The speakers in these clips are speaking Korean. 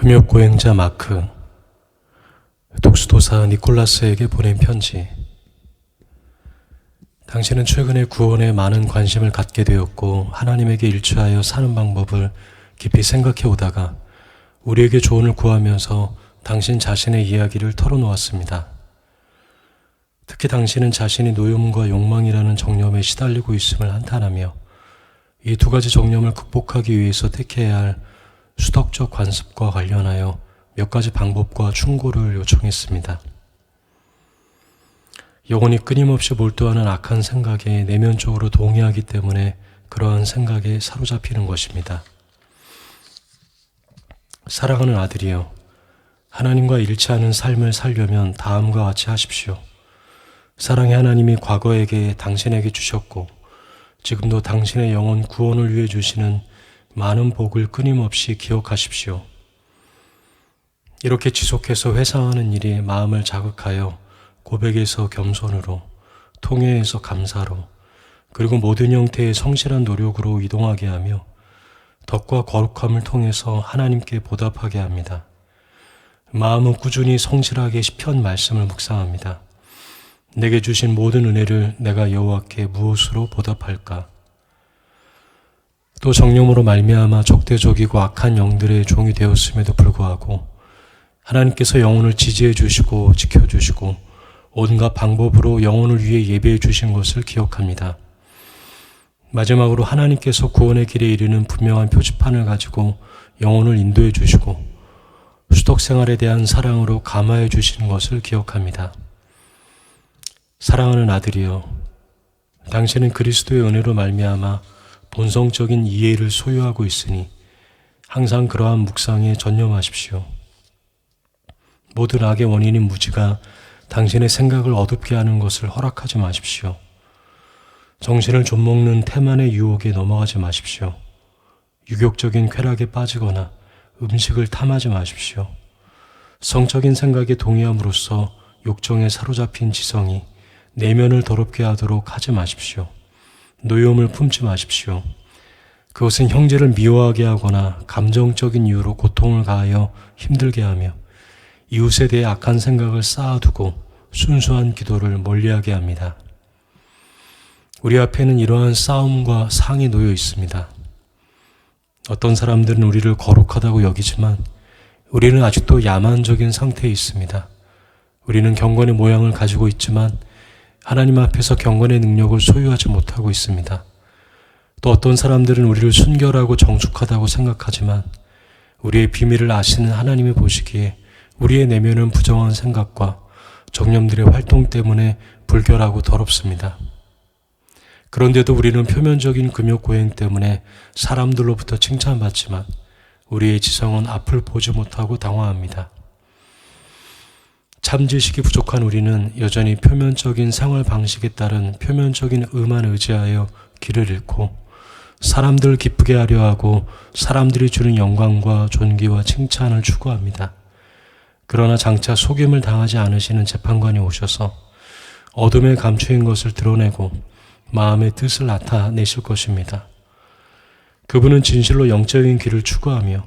금욕고행자 마크, 독수도사 니콜라스에게 보낸 편지. 당신은 최근에 구원에 많은 관심을 갖게 되었고 하나님에게 일치하여 사는 방법을 깊이 생각해 오다가 우리에게 조언을 구하면서 당신 자신의 이야기를 털어놓았습니다. 특히 당신은 자신이 노염과 욕망이라는 정념에 시달리고 있음을 한탄하며 이 두 가지 정념을 극복하기 위해서 택해야 할 수덕적 관습과 관련하여 몇 가지 방법과 충고를 요청했습니다. 영혼이 끊임없이 몰두하는 악한 생각에 내면적으로 동의하기 때문에 그러한 생각에 사로잡히는 것입니다. 사랑하는 아들이여, 하나님과 일치하는 삶을 살려면 다음과 같이 하십시오. 사랑의 하나님이 과거에게 당신에게 주셨고 지금도 당신의 영혼 구원을 위해 주시는 많은 복을 끊임없이 기억하십시오. 이렇게 지속해서 회상하는 일이 마음을 자극하여 고백에서 겸손으로, 통회에서 감사로, 그리고 모든 형태의 성실한 노력으로 이동하게 하며 덕과 거룩함을 통해서 하나님께 보답하게 합니다. 마음은 꾸준히 성실하게 시편 말씀을 묵상합니다. 내게 주신 모든 은혜를 내가 여호와께 무엇으로 보답할까? 또 정령으로 말미암아 적대적이고 악한 영들의 종이 되었음에도 불구하고 하나님께서 영혼을 지지해 주시고 지켜주시고 온갖 방법으로 영혼을 위해 예배해 주신 것을 기억합니다. 마지막으로 하나님께서 구원의 길에 이르는 분명한 표지판을 가지고 영혼을 인도해 주시고 수덕생활에 대한 사랑으로 감화해 주시는 것을 기억합니다. 사랑하는 아들이여, 당신은 그리스도의 은혜로 말미암아 본성적인 이해를 소유하고 있으니 항상 그러한 묵상에 전념하십시오. 모든 악의 원인인 무지가 당신의 생각을 어둡게 하는 것을 허락하지 마십시오. 정신을 좀먹는 태만의 유혹에 넘어가지 마십시오. 유격적인 쾌락에 빠지거나 음식을 탐하지 마십시오. 성적인 생각에 동의함으로써 욕정에 사로잡힌 지성이 내면을 더럽게 하도록 하지 마십시오. 노여움을 품지 마십시오. 그것은 형제를 미워하게 하거나 감정적인 이유로 고통을 가하여 힘들게 하며 이웃에 대해 악한 생각을 쌓아두고 순수한 기도를 멀리하게 합니다. 우리 앞에는 이러한 싸움과 상이 놓여 있습니다. 어떤 사람들은 우리를 거룩하다고 여기지만 우리는 아직도 야만적인 상태에 있습니다. 우리는 경건의 모양을 가지고 있지만 하나님 앞에서 경건의 능력을 소유하지 못하고 있습니다. 또 어떤 사람들은 우리를 순결하고 정숙하다고 생각하지만 우리의 비밀을 아시는 하나님이 보시기에 우리의 내면은 부정한 생각과 정념들의 활동 때문에 불결하고 더럽습니다. 그런데도 우리는 표면적인 금욕고행 때문에 사람들로부터 칭찬받지만 우리의 지성은 앞을 보지 못하고 당황합니다. 참지식이 부족한 우리는 여전히 표면적인 생활 방식에 따른 표면적인 의만 의지하여 길을 잃고 사람들을 기쁘게 하려 하고 사람들이 주는 영광과 존귀와 칭찬을 추구합니다. 그러나 장차 속임을 당하지 않으시는 재판관이 오셔서 어둠에 감추인 것을 드러내고 마음의 뜻을 나타내실 것입니다. 그분은 진실로 영적인 길을 추구하며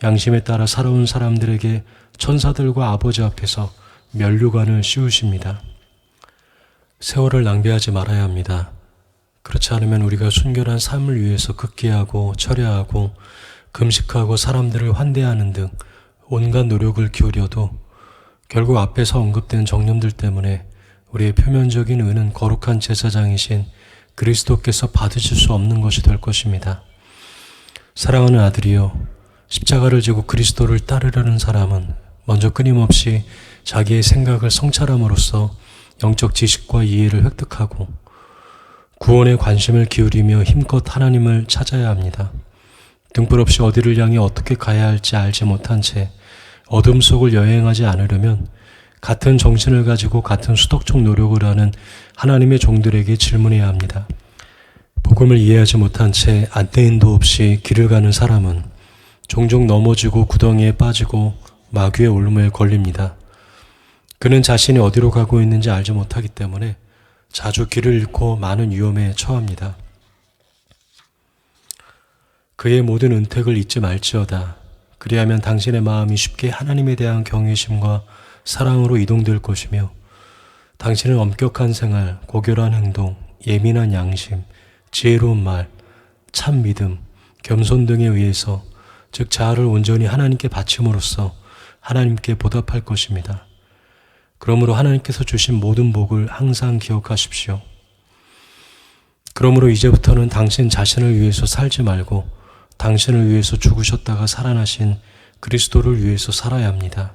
양심에 따라 살아온 사람들에게 천사들과 아버지 앞에서 면류관을 씌우십니다. 세월을 낭비하지 말아야 합니다. 그렇지 않으면 우리가 순결한 삶을 위해서 극기하고 철야하고 금식하고 사람들을 환대하는 등 온갖 노력을 기울여도 결국 앞에서 언급된 정념들 때문에 우리의 표면적인 의는 거룩한 제사장이신 그리스도께서 받으실 수 없는 것이 될 것입니다. 사랑하는 아들이여, 십자가를 지고 그리스도를 따르려는 사람은 먼저 끊임없이 자기의 생각을 성찰함으로써 영적 지식과 이해를 획득하고 구원에 관심을 기울이며 힘껏 하나님을 찾아야 합니다. 등불 없이 어디를 향해 어떻게 가야 할지 알지 못한 채 어둠 속을 여행하지 않으려면 같은 정신을 가지고 같은 수덕적 노력을 하는 하나님의 종들에게 질문해야 합니다. 복음을 이해하지 못한 채 안내인도 없이 길을 가는 사람은 종종 넘어지고 구덩이에 빠지고 마귀의 올무에 걸립니다. 그는 자신이 어디로 가고 있는지 알지 못하기 때문에 자주 길을 잃고 많은 위험에 처합니다. 그의 모든 은택을 잊지 말지어다. 그리하면 당신의 마음이 쉽게 하나님에 대한 경외심과 사랑으로 이동될 것이며 당신은 엄격한 생활, 고결한 행동, 예민한 양심, 지혜로운 말, 참 믿음, 겸손 등에 의해서 즉 자아를 온전히 하나님께 바침으로써 하나님께 보답할 것입니다. 그러므로 하나님께서 주신 모든 복을 항상 기억하십시오. 그러므로 이제부터는 당신 자신을 위해서 살지 말고 당신을 위해서 죽으셨다가 살아나신 그리스도를 위해서 살아야 합니다.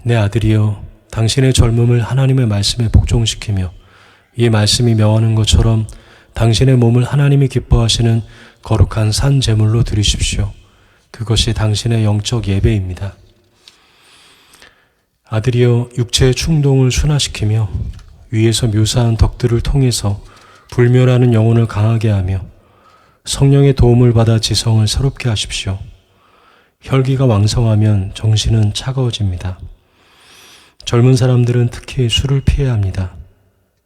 내 아들이여, 당신의 젊음을 하나님의 말씀에 복종시키며 이 말씀이 명하는 것처럼 당신의 몸을 하나님이 기뻐하시는 거룩한 산 제물로 드리십시오. 그것이 당신의 영적 예배입니다. 아들이여, 육체의 충동을 순화시키며 위에서 묘사한 덕들을 통해서 불멸하는 영혼을 강하게 하며 성령의 도움을 받아 지성을 새롭게 하십시오. 혈기가 왕성하면 정신은 차가워집니다. 젊은 사람들은 특히 술을 피해야 합니다.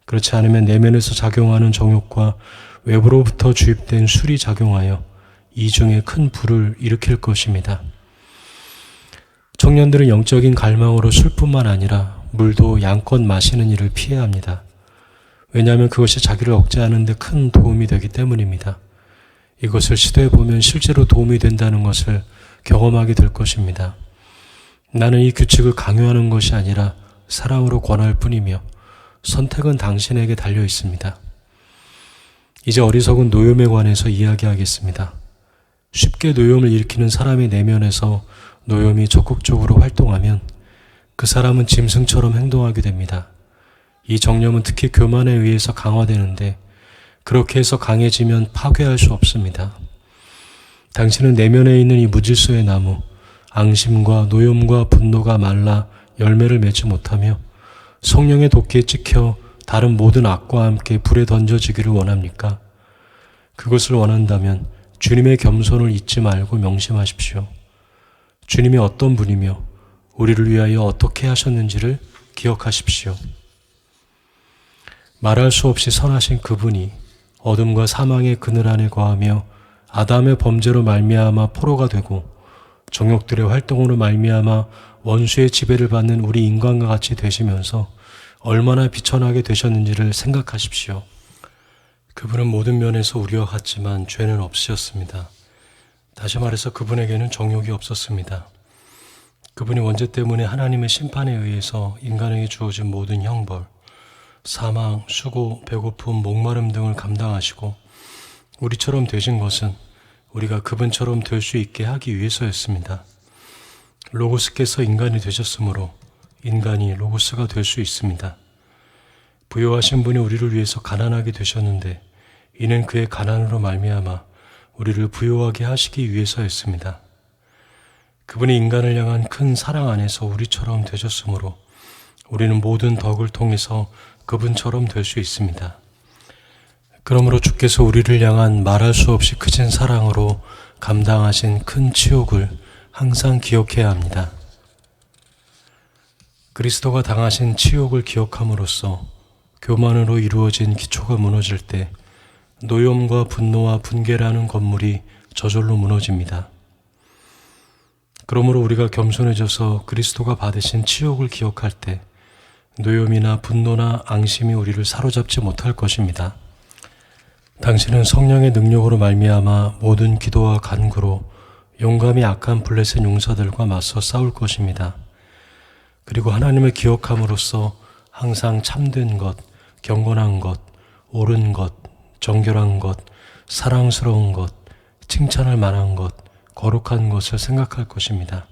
그렇지 않으면 내면에서 작용하는 정욕과 외부로부터 주입된 술이 작용하여 이중에 큰 불을 일으킬 것입니다. 청년들은 영적인 갈망으로 술뿐만 아니라 물도 양껏 마시는 일을 피해야 합니다. 왜냐하면 그것이 자기를 억제하는 데 큰 도움이 되기 때문입니다. 이것을 시도해보면 실제로 도움이 된다는 것을 경험하게 될 것입니다. 나는 이 규칙을 강요하는 것이 아니라 사랑으로 권할 뿐이며 선택은 당신에게 달려 있습니다. 이제 어리석은 노염에 관해서 이야기하겠습니다. 쉽게 노염을 일으키는 사람의 내면에서 노염이 적극적으로 활동하면 그 사람은 짐승처럼 행동하게 됩니다. 이 정념은 특히 교만에 의해서 강화되는데 그렇게 해서 강해지면 파괴할 수 없습니다. 당신은 내면에 있는 이 무질서의 나무, 앙심과 노염과 분노가 말라 열매를 맺지 못하며 성령의 도끼에 찍혀 다른 모든 악과 함께 불에 던져지기를 원합니까? 그것을 원한다면 주님의 겸손을 잊지 말고 명심하십시오. 주님이 어떤 분이며 우리를 위하여 어떻게 하셨는지를 기억하십시오. 말할 수 없이 선하신 그분이 어둠과 사망의 그늘 안에 거하며 아담의 범죄로 말미암아 포로가 되고 정욕들의 활동으로 말미암아 원수의 지배를 받는 우리 인간과 같이 되시면서 얼마나 비천하게 되셨는지를 생각하십시오. 그분은 모든 면에서 우리와 같지만 죄는 없으셨습니다. 다시 말해서 그분에게는 정욕이 없었습니다. 그분이 원죄 때문에 하나님의 심판에 의해서 인간에게 주어진 모든 형벌, 사망, 수고, 배고픔, 목마름 등을 감당하시고 우리처럼 되신 것은 우리가 그분처럼 될 수 있게 하기 위해서였습니다. 로고스께서 인간이 되셨으므로 인간이 로고스가 될 수 있습니다. 부요하신 분이 우리를 위해서 가난하게 되셨는데 이는 그의 가난으로 말미암아 우리를 부요하게 하시기 위해서였습니다. 그분이 인간을 향한 큰 사랑 안에서 우리처럼 되셨으므로 우리는 모든 덕을 통해서 그분처럼 될 수 있습니다. 그러므로 주께서 우리를 향한 말할 수 없이 크신 사랑으로 감당하신 큰 치욕을 항상 기억해야 합니다. 그리스도가 당하신 치욕을 기억함으로써 교만으로 이루어진 기초가 무너질 때 노염과 분노와 분개라는 건물이 저절로 무너집니다. 그러므로 우리가 겸손해져서 그리스도가 받으신 치욕을 기억할 때 노염이나 분노나 앙심이 우리를 사로잡지 못할 것입니다. 당신은 성령의 능력으로 말미암아 모든 기도와 간구로 용감히 악한 블레셋 용사들과 맞서 싸울 것입니다. 그리고 하나님을 기억함으로써 항상 참된 것, 경건한 것, 옳은 것, 정결한 것, 사랑스러운 것, 칭찬할 만한 것, 거룩한 것을 생각할 것입니다.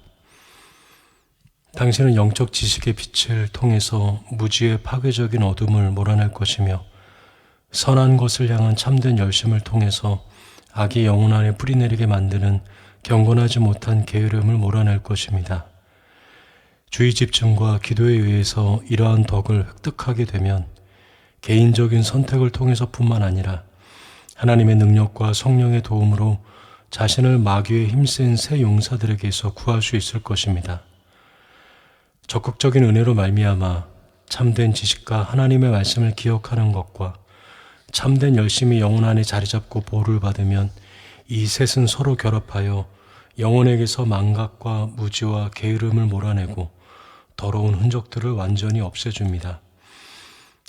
당신은 영적 지식의 빛을 통해서 무지의 파괴적인 어둠을 몰아낼 것이며 선한 것을 향한 참된 열심을 통해서 악이 영혼 안에 뿌리내리게 만드는 경건하지 못한 게으름을 몰아낼 것입니다. 주의 집중과 기도에 의해서 이러한 덕을 획득하게 되면 개인적인 선택을 통해서뿐만 아니라 하나님의 능력과 성령의 도움으로 자신을 마귀에 힘센 새 용사들에게서 구할 수 있을 것입니다. 적극적인 은혜로 말미암아 참된 지식과 하나님의 말씀을 기억하는 것과 참된 열심이 영혼 안에 자리 잡고 보호를 받으면 이 셋은 서로 결합하여 영혼에게서 망각과 무지와 게으름을 몰아내고 더러운 흔적들을 완전히 없애줍니다.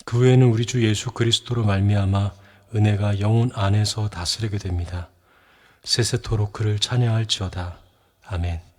그 후에는 우리 주 예수 그리스도로 말미암아 은혜가 영혼 안에서 다스리게 됩니다. 세세토록 그를 찬양할지어다. 아멘.